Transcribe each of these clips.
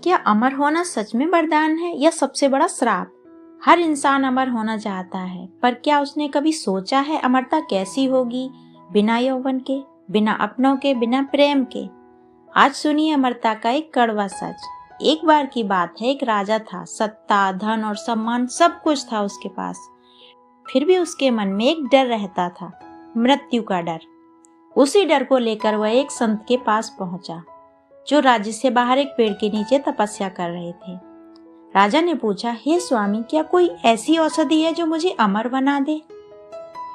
क्या अमर होना सच में वरदान है या सबसे बड़ा श्राप? हर इंसान अमर होना चाहता है, पर क्या उसने कभी सोचा है अमरता कैसी होगी, बिना यौवन के, बिना अपनों के, बिना प्रेम के? आज सुनिए अमरता का एक कड़वा सच। एक बार की बात है, एक राजा था। सत्ता, धन और सम्मान सब कुछ था उसके पास। फिर भी उसके मन में एक डर रहता था, मृत्यु का डर। उसी डर को लेकर वह एक संत के पास पहुंचा, जो राज्य से बाहर एक पेड़ के नीचे तपस्या कर रहे थे। राजा ने पूछा, हे स्वामी, क्या कोई ऐसी औषधि है जो मुझे अमर बना दे?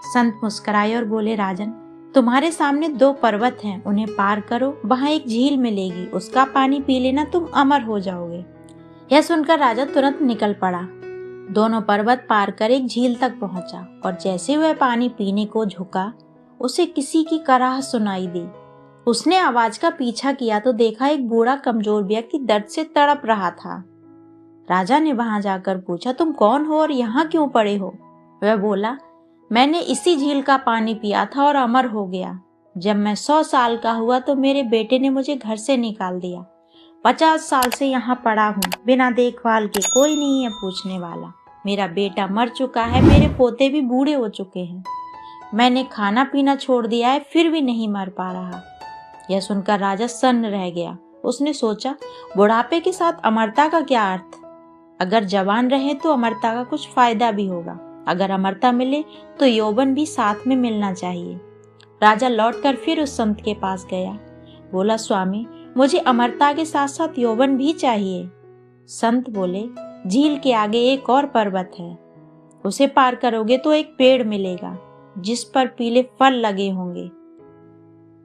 संत मुस्कुराए और बोले, राजन, तुम्हारे सामने 2 पर्वत हैं, उन्हें पार करो, वहां एक झील मिलेगी, उसका पानी पी लेना, तुम अमर हो जाओगे। यह सुनकर राजा तुरंत निकल पड़ा। दोनों पर्वत पार कर एक झील तक पहुंचा और जैसे वह पानी पीने को झुका, उसे किसी की कराह सुनाई दी। उसने आवाज का पीछा किया तो देखा एक बूढ़ा कमजोर व्यक्ति दर्द से तड़प रहा था। राजा ने वहां जाकर पूछा, तुम कौन हो और यहाँ क्यों पड़े हो? वह बोला, मैंने इसी झील का पानी पिया था और अमर हो गया। जब मैं 100 साल का हुआ तो मेरे बेटे ने मुझे घर से निकाल दिया। 50 साल से यहाँ पड़ा हूँ, बिना देखभाल के, कोई नहीं है पूछने वाला। मेरा बेटा मर चुका है, मेरे पोते भी बूढ़े हो चुके हैं। मैंने खाना पीना छोड़ दिया है, फिर भी नहीं मर पा रहा। यह सुनकर राजा सन्न रह गया। उसने सोचा, बुढ़ापे के साथ अमरता का क्या अर्थ? अगर जवान रहे तो अमरता का कुछ फायदा भी होगा, अगर अमरता मिले तो यौवन भी साथ में मिलना चाहिए। राजा लौटकर फिर उस संत के पास गया। बोला, स्वामी, मुझे अमरता के साथ साथ यौवन भी चाहिए। संत बोले, झील के आगे एक और पर्वत है, उसे पार करोगे तो एक पेड़ मिलेगा जिस पर पीले फल लगे होंगे,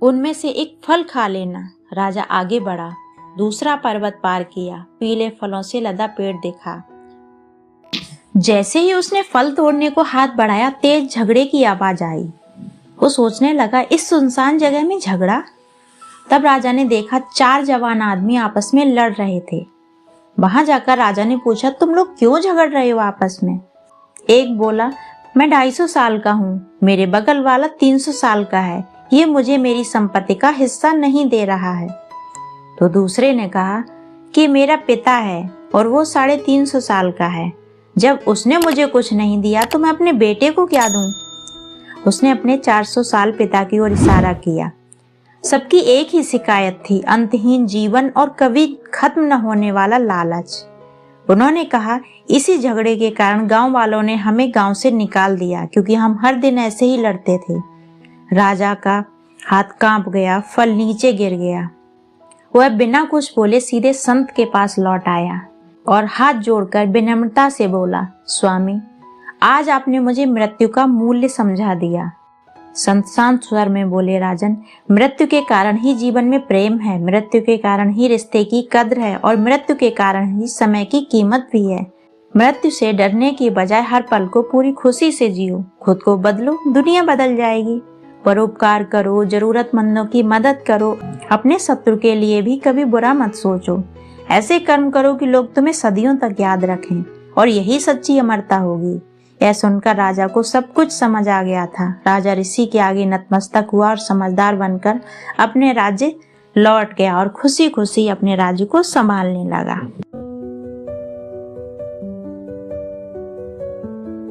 उनमें से एक फल खा लेना। राजा आगे बढ़ा, दूसरा पर्वत पार किया, पीले फलों से लदा पेड़ देखा। जैसे ही उसने फल तोड़ने को हाथ बढ़ाया, तेज झगड़े की आवाज आई। वो सोचने लगा, इस सुनसान जगह में झगड़ा? तब राजा ने देखा 4 जवान आदमी आपस में लड़ रहे थे। वहां जाकर राजा ने पूछा, तुम लोग क्यों झगड़ रहे हो आपस में? एक बोला, मैं 250 साल का हूँ, मेरे बगल वाला 300 साल का है, ये मुझे मेरी संपत्ति का हिस्सा नहीं दे रहा है। तो दूसरे ने कहा कि मेरा पिता है और वो 350 साल का है, जब उसने मुझे कुछ नहीं दिया तो मैं अपने बेटे को क्या दूं? उसने अपने 400 साल पिता की ओर इशारा किया। सबकी एक ही शिकायत थी, अंतहीन जीवन और कभी खत्म न होने वाला लालच। उन्होंने कहा, इसी झगड़े के कारण गांव वालों ने हमें गांव से निकाल दिया, क्योंकि हम हर दिन ऐसे ही लड़ते थे। राजा का हाथ कांप गया, फल नीचे गिर गया। वह बिना कुछ बोले सीधे संत के पास लौट आया और हाथ जोड़कर विनम्रता से बोला, स्वामी, आज आपने मुझे मृत्यु का मूल्य समझा दिया। संत शांत स्वर में बोले, राजन, मृत्यु के कारण ही जीवन में प्रेम है, मृत्यु के कारण ही रिश्ते की कद्र है और मृत्यु के कारण ही समय की कीमत भी है। मृत्यु से डरने की बजाय हर पल को पूरी खुशी से जियो, खुद को बदलो, दुनिया बदल जाएगी। परोपकार करो, जरूरतमंदों की मदद करो, अपने शत्रु के लिए भी कभी बुरा मत सोचो। ऐसे कर्म करो कि लोग तुम्हें सदियों तक याद रखें, और यही सच्ची अमरता होगी। यह सुनकर राजा को सब कुछ समझ आ गया था। राजा ऋषि के आगे नतमस्तक हुआ और समझदार बनकर अपने राज्य लौट गया और खुशी खुशी अपने राज्य को संभालने लगा।